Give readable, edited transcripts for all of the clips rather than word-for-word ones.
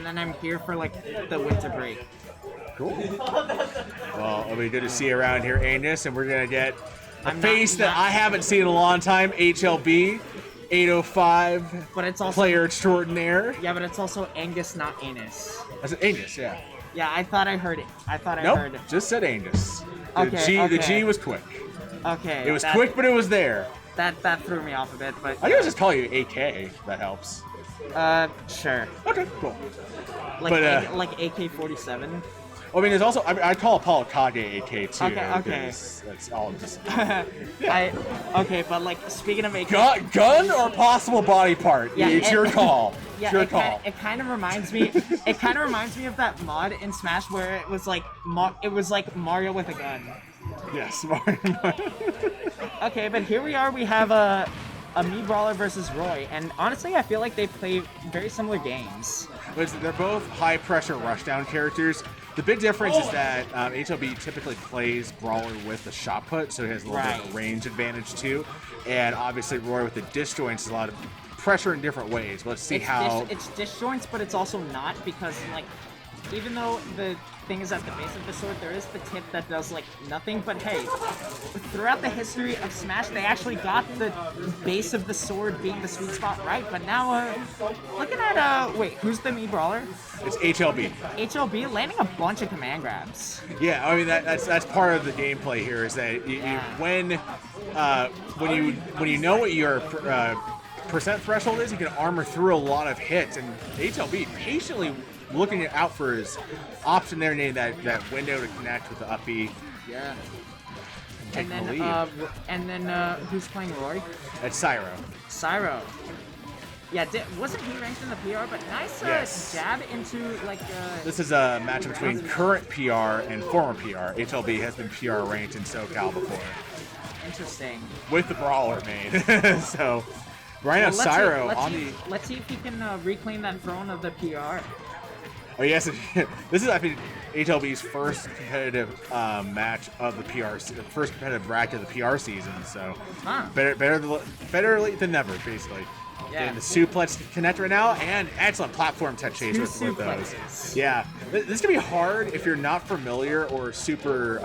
and then I'm here for like the winter break. Cool. Well, it'll be good to see you around here, Angus, and we're gonna get a face that I haven't seen in a long time. HLB, 805. But it's also player extraordinaire. Yeah, but it's also Angus, not Anus. I said Angus, yeah. Yeah, I thought I heard it. I thought I heard it. Just said Angus. Okay, The G was quick. Okay. It was quick, but it was there. That threw me off a bit, but I can just call you AK. That helps. Sure. Okay, cool. Like like AK-47. Well, I mean, there's also I call Paul Arcadia AK too. Okay. That's all just. Okay, but like speaking of AK, gun or possible body part. Yeah, it's your call. Yeah, it's your call. It kind of reminds me. It kind of reminds me of that mod in Smash where it was like Mario with a gun. Yes, Mario. Okay, but here we are. We have a me Brawler versus Roy, and honestly, I feel like they play very similar games. They're both high-pressure rushdown characters. The big difference is that HLB typically plays Brawler with the shot put, so he has a little bit of a range advantage too. And obviously Roy with the disjoints is a lot of pressure in different ways. Let's see how... It's disjoints, but it's also not, because like, even though the thing is at the base of the sword, there is the tip that does like nothing. But hey, throughout the history of Smash, they actually got the base of the sword being the sweet spot right. But now, looking at wait, who's the me Brawler? It's HLB. HLB landing a bunch of command grabs. Yeah, I mean that's part of the gameplay here. Is that when you know what your percent threshold is, you can armor through a lot of hits, and HLB patiently looking out for his option there, needing that window to connect with the up B. Yeah. And then who's playing Roy? That's Cyro. Cyro. Yeah, wasn't he ranked in the PR? But nice jab into like. This is a match between current PR and former PR. HLB has been PR ranked in SoCal before. Interesting. With the Brawler made. So right now, Cyro on the. Let's see if he can reclaim that throne of the PR. Oh yes, this is I think HLB's first competitive match of the PR, first competitive bracket of the PR season. So better late than never, basically. Yeah. And the suplex connect right now, and excellent platform tech chase with those. Yeah, this can be hard if you're not familiar or super.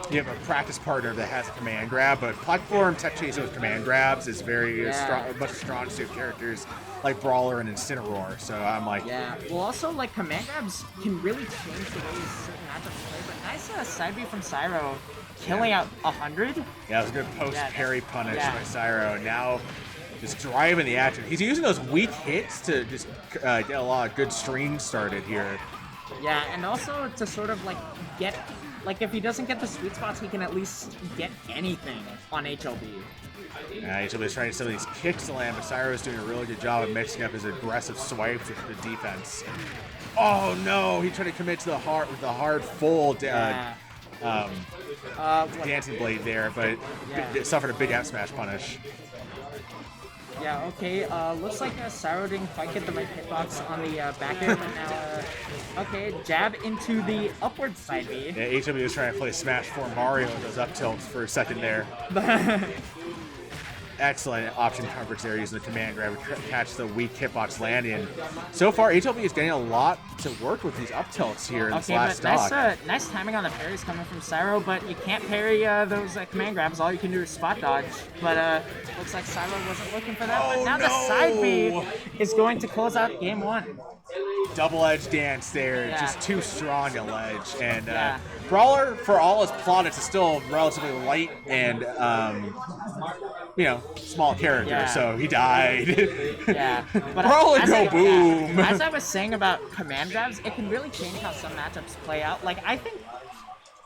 You have a practice partner that has a command grab, but platform tech chase with command grabs is very much strong suit characters like Brawler and Incineroar. So I'm like, yeah. Well, also like command grabs can really change the way certain matchups play. But nice side B from Cyro, killing out 100. Yeah, it was a good post parry punish by Cyro. Now just driving the action. He's using those weak hits to just get a lot of good streams started here. Yeah, and also to sort of like get. Like, if he doesn't get the sweet spots, he can at least get anything on HLB. Yeah, HLB's trying to some of these kicks to land, but Cyro's doing a really good job of mixing up his aggressive swipes with the defense. Oh no, he tried to commit to the hard full dancing blade there, but it suffered a big out smash punish. Yeah, okay, looks like Cyro didn't quite get the right hitbox on the back air, but now, okay, jab into the upward side B. Yeah, HLB was trying to play Smash 4 Mario with those up tilts for a second there. Excellent option coverage there using the command grab to catch the weak hitbox landing. So far, HLB is getting a lot to work with these up tilts here in this last stock. Nice timing on the parries coming from Cyro, but you can't parry those command grabs. All you can do is spot dodge. But looks like Cyro wasn't looking for that. But now the side B is going to close out game one. Double edge dance there, just too strong a ledge. And Brawler, for all his plaudits, is still relatively light and small character, so he died. But Brawler go boom! As I was saying about command grabs, it can really change how some matchups play out. Like, I think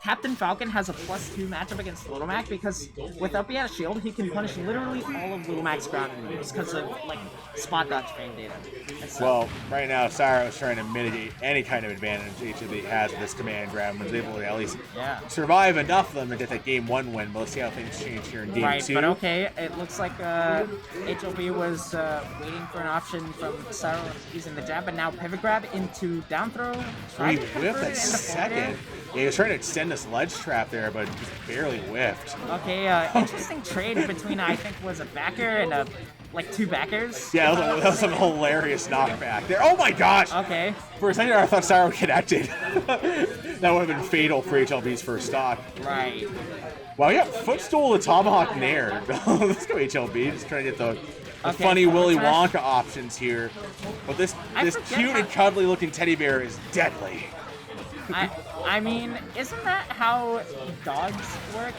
Captain Falcon has a +2 matchup against Little Mac because with up B at a shield, he can punish literally all of Little Mac's ground moves because of like spot dodge frame data. Well, right now Cyro is trying to mitigate any kind of advantage HLB has with this command grab and was able to at least survive enough of them to get that game 1 win. But let's see how things change here in game 2. But okay, it looks like HLB was waiting for an option from Cyro using the jab, but now pivot grab into down throw. He whiffed that second. Yeah, he was trying to extend this ledge trap there, but just barely whiffed. Okay, interesting trade between, I think, was a backer and a like 2 backers. Yeah, that was some hilarious knockback there. Oh my gosh! Okay. For a second, I thought Cyro connected. That would have been fatal for HLB's first stock. Right. Wow, yeah, footstool the tomahawk nair. Let's go HLB. Just trying to get the funny Willy Wonka options here. But this cute and cuddly looking teddy bear is deadly. I mean, isn't that how dogs work?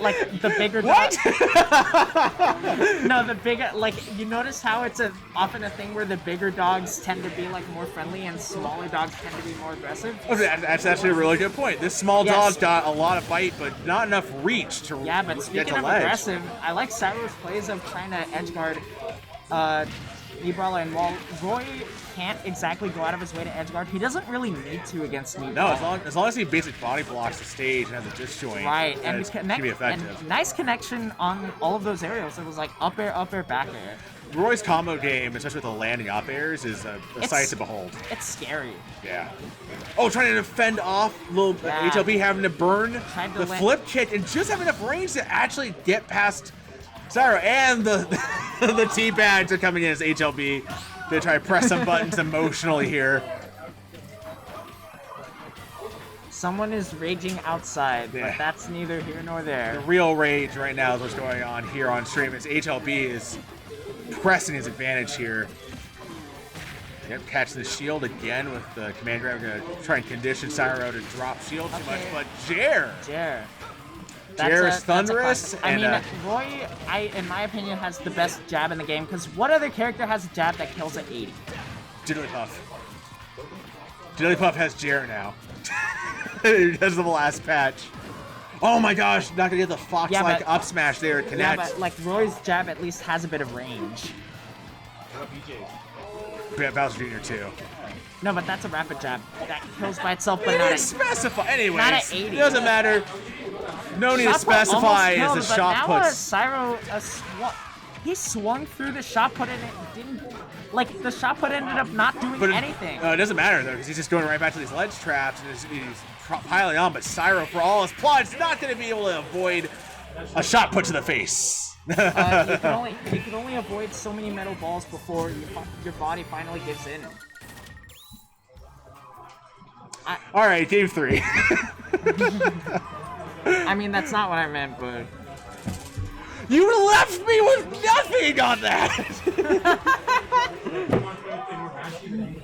Like the bigger dog. No, the bigger, like, you notice how it's often a thing where the bigger dogs tend to be like more friendly and smaller dogs tend to be more aggressive. Oh, that's actually a really good point. This small dog got a lot of bite, but not enough reach to Yeah, but get speaking to of ledge. aggressive, I like Cyro's plays of trying to edge guard Brawler, and while Roy can't exactly go out of his way to edge guard, he doesn't really need to against Brawler. No, as long as he basic body blocks the stage and has a disjoint, right, and it can be effective. And nice connection on all of those aerials. It was like up air, back air. Roy's combo game, especially with the landing up airs, is a sight to behold. It's scary. Yeah. Oh, trying to defend off little HLB, having to burn the flip kick and just have enough range to actually get past Cyro, and the T-bags are coming in as HLB to try to press some buttons emotionally here. Someone is raging outside, but that's neither here nor there. The real rage right now is what's going on here on stream as HLB is pressing his advantage here. Yep, catching the shield again with the command grab. Going to try and condition Cyro to drop shield too much, but Jer is thunderous. I mean, Roy, in my opinion, has the best jab in the game, because what other character has a jab that kills at 80? Jigglypuff. Jigglypuff has Jer now. Because of the last patch. Oh my gosh, not gonna get the fox-like up smash there to connect. Yeah, but like Roy's jab at least has a bit of range. Yeah, Bowser Jr. too. No, but that's a rapid jab. That kills by itself, but not at... specify. Anyways, not at 80. It doesn't matter. No need to specify as the shot puts. Cyro, he swung through the shot put and it didn't... Like, the shot put ended up not doing anything. It doesn't matter, though, because he's just going right back to these ledge traps and he's piling on, but Cyro, for all his plots, not going to be able to avoid a shot put to the face. You can only avoid so many metal balls before your body finally gives in. All right, game 3. I mean, that's not what I meant, but... You left me with nothing on that!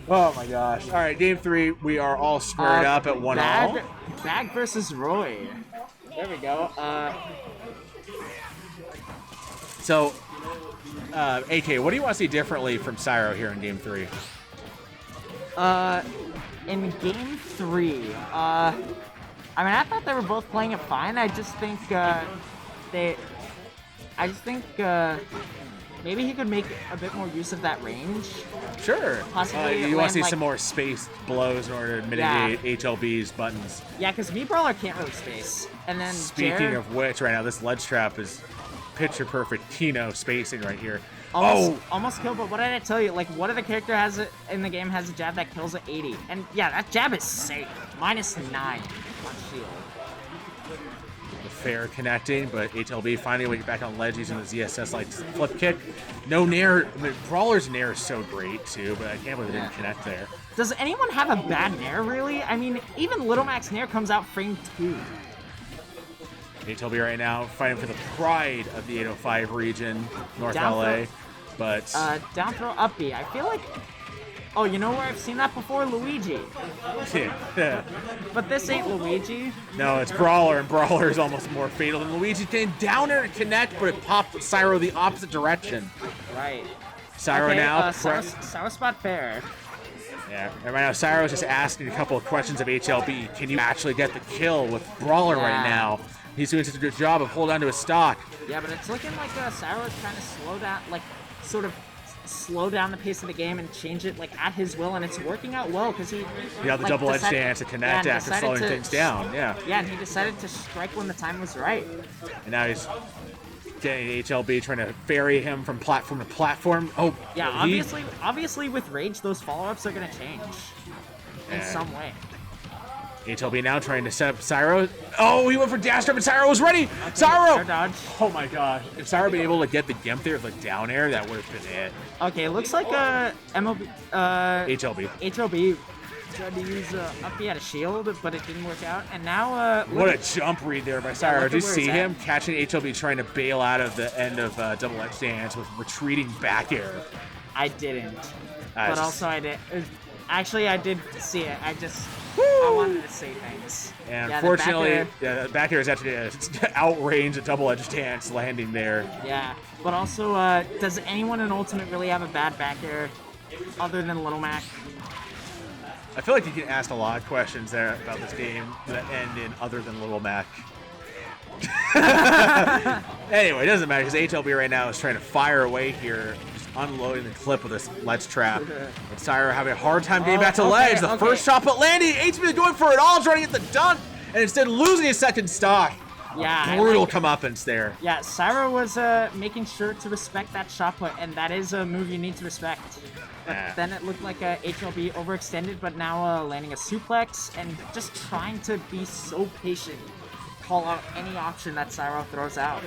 Oh my gosh. All right, game 3, we are all squared up at 1-all. Bag versus Roy. There we go. So, AK, what do you want to see differently from Cyro here in game 3? In game 3, I mean, I thought they were both playing it fine. I just think maybe he could make a bit more use of that range. Sure. Possibly you want to see some more spaced blows in order to mitigate HLB's buttons. Yeah, because Brawler can't really space. And then speaking of which, right now this ledge trap is picture perfect Kino spacing right here. Almost killed, but what did I tell you? Like, what other character in the game has a jab that kills at 80? And yeah, that jab is safe. -9 on shield. The fair connecting, but HLB finally will get back on ledge using the ZSS like flip kick. No nair. I mean, Brawler's nair is so great too, but I can't believe it didn't connect there. Does anyone have a bad nair, really? I mean, even Little Mac's nair comes out frame 2. HLB right now fighting for the pride of the 805 region, North LA. But down throw up B. I feel like, oh, you know where I've seen that before? Luigi. Yeah. But this ain't Luigi. No, it's Brawler, and Brawler is almost more fatal than Luigi. Can down air and connect, but it popped Cyro the opposite direction. Right. Cyro now. Cyro spot fair. Yeah, and right now Cyro's just asking a couple of questions of HLB. Can you actually get the kill with Brawler right now? He's doing such a good job of holding on to his stock. Yeah, but it's looking like Cyro's trying to slow down, like, sort of slow down the pace of the game and change it, like, at his will, and it's working out well, because he... Yeah, the double edge dance to connect after slowing things down, yeah. Yeah, and he decided to strike when the time was right. And now he's getting HLB, trying to ferry him from platform to platform. Oh, yeah, obviously with Rage, those follow-ups are going to change in some way. HLB now trying to set up Cyro. Oh, he went for dash grab and Cyro was ready. Okay, Cyro! dodge. Oh my god. If Cyro had been able to get the Gimp there with a down air, that would have been it. Okay, looks like MLB, HLB. HLB tried to use up he had a shield, but it didn't work out. And now What a jump read there by Cyro. look Did you at where see he's him catching HLB trying to bail out of the end of double edge dance with retreating back air? I didn't. Ah, But also I did. Actually, I did see it. I wanted to say things. And yeah, unfortunately, the back air is actually outrange a double edge dance landing there. Yeah, but also, does anyone in Ultimate really have a bad back air other than Little Mac? I feel like you can ask a lot of questions there about this game that end in other than Little Mac. Anyway, it doesn't matter because HLB right now is trying to fire away here, just unloading the clip with this ledge trap. And Cyro having a hard time getting back to ledge. The first shot, but landing. HLB going for it all, trying to get the dunk, and instead losing his second stock. Yeah, Brutal comeuppance there. Yeah, Cyro was making sure to respect that shot put, and that is a move you need to respect. But then it looked like HLB overextended, but now landing a suplex and just trying to be so patient. Call out any option that Cyro throws out.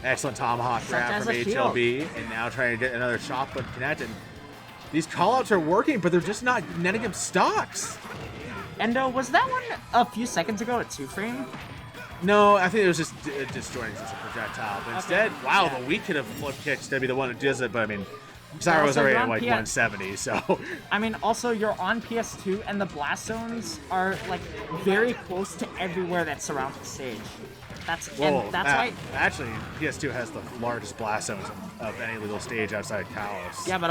Excellent tomahawk grab from HLB, and now trying to get another shot put connected. These callouts are working, but they're just not netting him stocks. And was that one a few seconds ago at 2-frame? No, I think it was just disjointing as a projectile. But instead, wow, the weak hit of flip kicks to be the one that does it, but I mean, Cyro was already at like 170, so. I mean, also, you're on PS2, and the blast zones are, like, very close to everywhere that surrounds the stage. That's why... Actually, PS2 has the largest blast zones of any legal stage outside Kalos. Yeah, but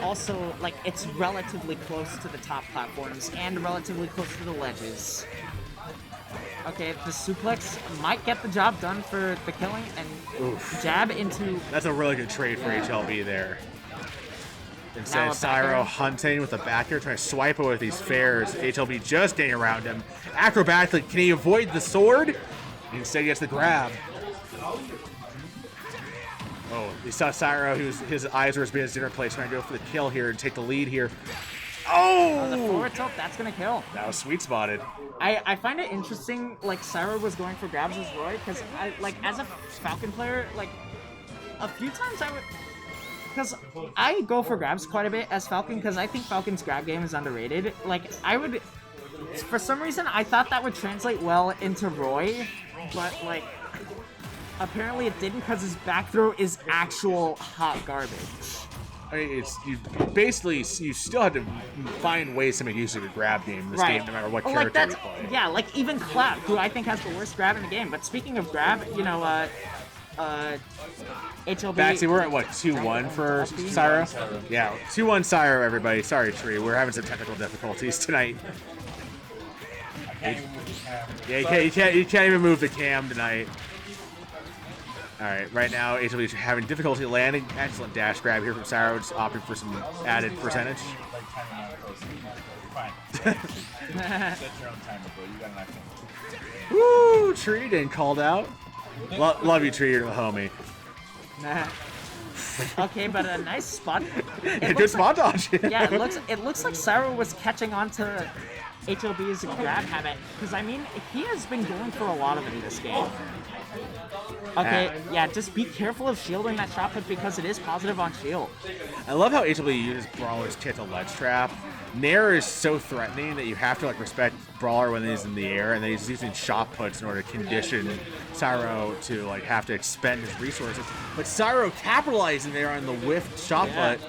also, like, it's relatively close to the top platforms, and relatively close to the ledges. Okay, the suplex might get the job done for the killing, and jab into... That's a really good trade for HLB there. Instead, Cyro hunting with the back air, trying to swipe away with these fares. HLB just getting around him. Acrobatically, can he avoid the sword? Instead, he gets the grab. Oh, he saw Cyro, his eyes were being his dinner plate, trying to go for the kill here and take the lead here. Oh! The forward tilt, that's gonna kill. That was sweet spotted. I find it interesting, like, Cyro was going for grabs as Roy, because, like, as a Falcon player, like, a few times I would... Because I go for grabs quite a bit as Falcon, because I think Falcon's grab game is underrated. Like, I would... For some reason, I thought that would translate well into Roy, but, like, apparently it didn't, because his back throw is actual hot garbage. I mean, you still have to find ways to make use of your grab game in this game, no matter what character you play. Yeah, like even Clap, who I think has the worst grab in the game. But speaking of grab, you know, HLB. Baxi, we're at what, 2-1 for Cyro? Yeah, 2-1 Cyro, everybody. Sorry, Tree, we're having some technical difficulties tonight. Yeah, you can't even move the cam tonight. Alright, right now HLB is having difficulty landing. Excellent dash grab here from Cyro, just opting for some added percentage. Woo! Tree didn't called out. Love you, Tree, you're the homie. Okay, but a nice spot. Good spot dodge. Yeah, it looks like Cyro was catching on to HLB's grab habit, because I mean, he has been going for a lot of it in this game. Okay, yeah, just be careful of shielding that shot put because it is positive on shield. I love how HLB uses Brawler's hit to ledge trap. Nair is so threatening that you have to like respect Brawler when he's in the air, and then he's using shot puts in order to condition Cyro to like have to expend his resources. But Cyro capitalizing there on the whiffed shot put.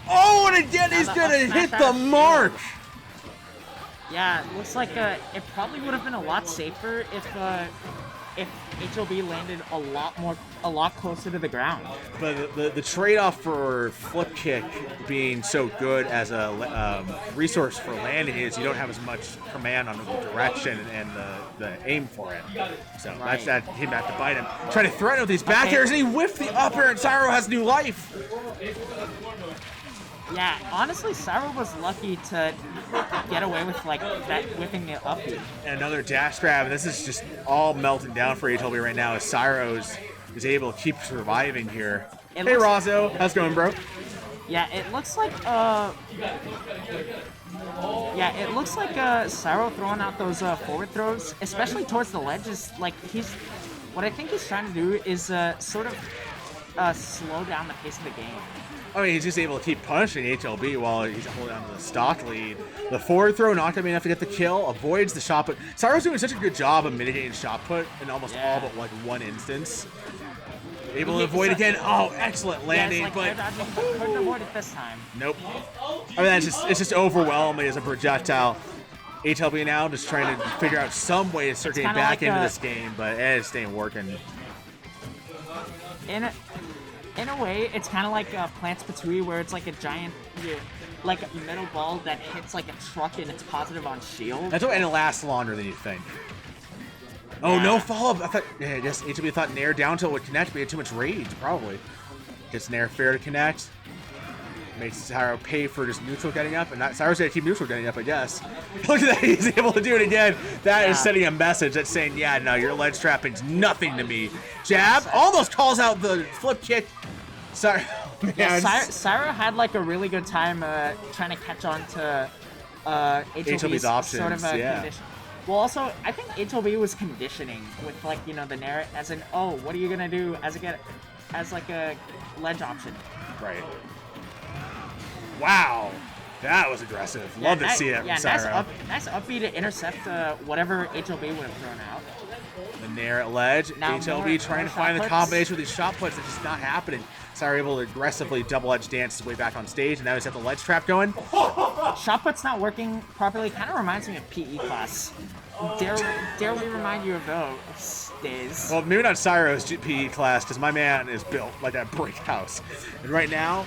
Oh, and again he's gonna hit the mark! Yeah, it looks like it probably would have been a lot safer if HLB landed a lot closer to the ground. But the trade-off for flip kick being so good as a resource for landing is you don't have as much command on the direction and the aim for it. So that came back to bite him. Trying to threaten with these back airs, and he whiffed the up air, and Cyro has new life. Yeah, honestly, Cyro was lucky to get away with like that whipping it up. And another dash grab. This is just all melting down for HLB right now as Cyro is able to keep surviving here. Hey, Razzo. How's it going, bro? Yeah, it looks like Cyro throwing out those forward throws, especially towards the ledge, is like what I think he's trying to do is sort of slow down the pace of the game. I mean, he's just able to keep punishing HLB while he's holding on to the stock lead. The forward throw not going to be enough to get the kill, avoids the shot put. Cyro's doing such a good job of mitigating shot put in almost all but like one instance. Able to avoid again. Oh, excellent landing, like, but couldn't avoid it this time. Nope. I mean, it's just overwhelming as a projectile. HLB now just trying to figure out some way to start getting back into this game, but it just ain't working. In a way, it's kind of like Plants Patui, where it's like a giant, like a metal ball that hits like a truck and it's positive on shield. That's what, and it lasts longer than you think. Oh, no follow-up. I guess HLB thought Nair down till it would connect, but he had too much rage, probably. Gets Nair fair to connect. Makes Cyro pay for just neutral getting up, and Cyro's gonna keep neutral getting up, I guess. Look at that, he's able to do it again. That is sending a message that's saying, yeah, no, your ledge trapping's nothing to me. Jab, almost calls out the flip kick. Sorry. Yeah, Cyro had like a really good time trying to catch on to HLB's options, sort of condition. Well, also, I think HLB was conditioning with like, you know, the Nair as in, oh, what are you gonna do as like a ledge option. Right. Wow, that was aggressive. Love to see it from Cyro. Nice upbeat to intercept whatever HLB would have thrown out. The Nair at ledge. Now HLB trying to find the combination with these shot puts. It's just not happening. Cyro able to aggressively double-edge dance his way back on stage, and now he's got the ledge trap going. Shot put's not working properly. Kind of reminds me of PE class. Dare we remind you of those days? Well, maybe not Cyro's PE class, because my man is built like that brick house. And right now,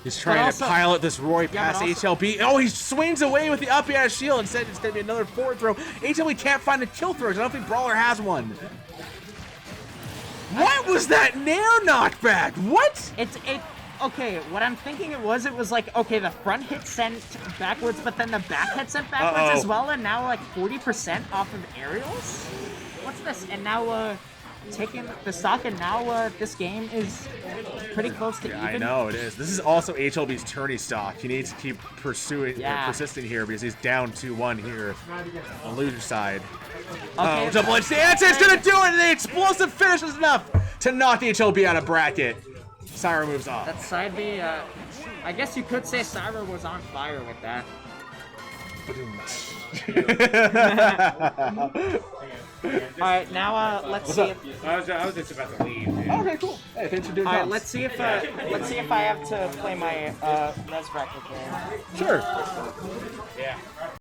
he's trying to pilot this Roy past HLB. Oh, he swings away with the up air shield. Instead, it's going to be another forward throw. HLB can't find the kill throws. I don't think Brawler has one. What was that Nair knockback? What? Okay, what I'm thinking it was like, okay, the front hit sent backwards, but then the back hit sent backwards as well, and now like 40% off of aerials? What's this? And now taking the stock, and now this game is pretty close to even. I know, it is. This is also HLB's tourney stock. He needs to keep persisting here because he's down 2-1 here on loser side. Okay, oh, double edge dance is gonna do it, and the explosive finish is enough to knock the HLB out of bracket. Cyro moves on. That side B, I guess you could say Cyro was on fire with that. Alright, now let's see if I was just about to leave. Dude. Okay, cool. Hey, thanks for doing that. Alright, let's see if I have to play my res bracket game. Sure. Yeah.